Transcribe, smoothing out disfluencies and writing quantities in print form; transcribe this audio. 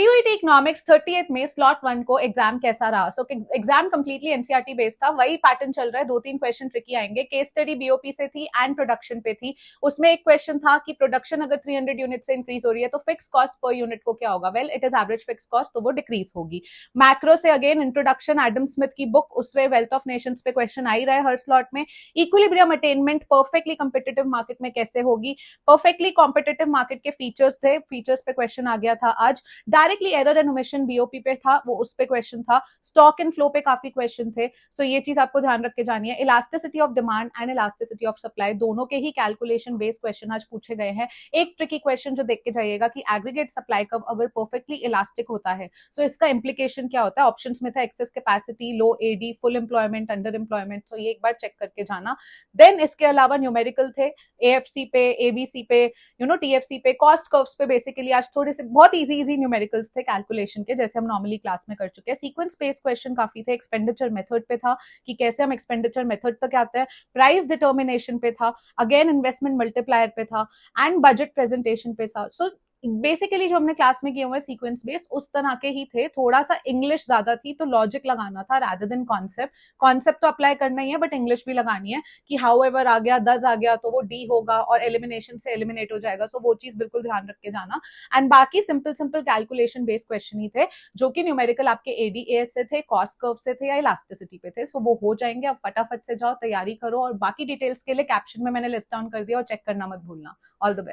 CUET economics 30th में slot 1 को exam कैसा रहा? So exam completely NCERT based था, वही पैटर्न चल रहा है, 2-3 क्वेश्चन ट्रिकी आएंगे। केस स्टडी बीओपी से थी एंड प्रोडक्शन पे थी। उसमें एक क्वेश्चन था कि प्रोडक्शन अगर 300 यूनिट से इंक्रीज हो रही है तो फिक्स कॉस्ट पर यूनिट को क्या होगा? Well, it is average fix cost, तो वो डिक्रीज होगी। मैक्रो से अगेन इंट्रोडक्शन, एडम स्मिथ की बुक, उससे वेल्थ ऑफ नेशंस पे क्वेश्चन आ ही रहा है हर स्लॉट में। Equilibrium attainment perfectly competitive market में कैसे होगी? परफेक्टली कॉम्पिटिटिव मार्केट के फीचर्स थे, फीचर्स पे क्वेश्चन आ गया था आज। Directly error and omission BOP पे था, वो उस पे क्वेश्चन था। स्टॉक एंड फ्लो पे काफी क्वेश्चन थे, सो ये चीज आपको ध्यान रख के जानी है। Elasticity of demand and elasticity of supply, दोनों के ही कैलकुलेशन बेस्ड क्वेश्चन आज पूछे गए हैं। एक ट्रिकी क्वेश्चन जो देख के जाइएगा कि एग्रीगेट सप्लाई कर्व अगर परफेक्टली इलास्टिक होता है सो इसका इंप्लीकेशन क्या होता है? ऑप्शंस में था excess capacity, low AD, full employment, underemployment, तो ये एक बार चेक करके जाना। देन इसके अलावा न्यूमेरिकल थे, एएफसी पे, एबीसी पे, टीएफसी पे, कॉस्ट कर्व्स पे। बेसिकली आज थोड़े से बहुत इजी न्यूमेरिकल्स थे कैलकुलेशन के, जैसे हम नॉर्मली क्लास में कर चुके हैं। सीक्वेंस बेस्ड क्वेश्चन काफी थे। एक्सपेंडिचर मेथड पे था कि कैसे हम एक्सपेंडिचर मेथड तक आते हैं। प्राइस डिटर्मिनेशन पे था, अगेन इन्वेस्टमेंट मल्टीप्लायर पे था, एंड बजट प्रेजेंटेशन पे था। सो बेसिकली जो हमने क्लास में किए हुए सीक्वेंस बेस उस तरह के ही थे। थोड़ा सा इंग्लिश ज्यादा थी तो लॉजिक लगाना था रादर देन कॉन्सेप्ट। कॉन्सेप्ट तो अप्लाई करना ही है बट इंग्लिश भी लगानी है कि हाउ एवर आ गया, दस आ गया तो वो डी होगा और एलिमिनेशन से एलिमिनेट हो जाएगा। सो वो चीज बिल्कुल ध्यान रख के जाना। एंड बाकी simple simple calculation based question ही थे जो कि न्यूमेरिकल आपके एडीएस से थे, कॉस्ट कर्व से थे या इलास्टिसिटी पे थे। सो वो हो जाएंगे। अब फटाफट से जाओ, तैयारी करो, और बाकी डिटेल्स के लिए कैप्शन में मैंने लिस्ट डाउन कर दिया और चेक करना मत भूलना। All the best.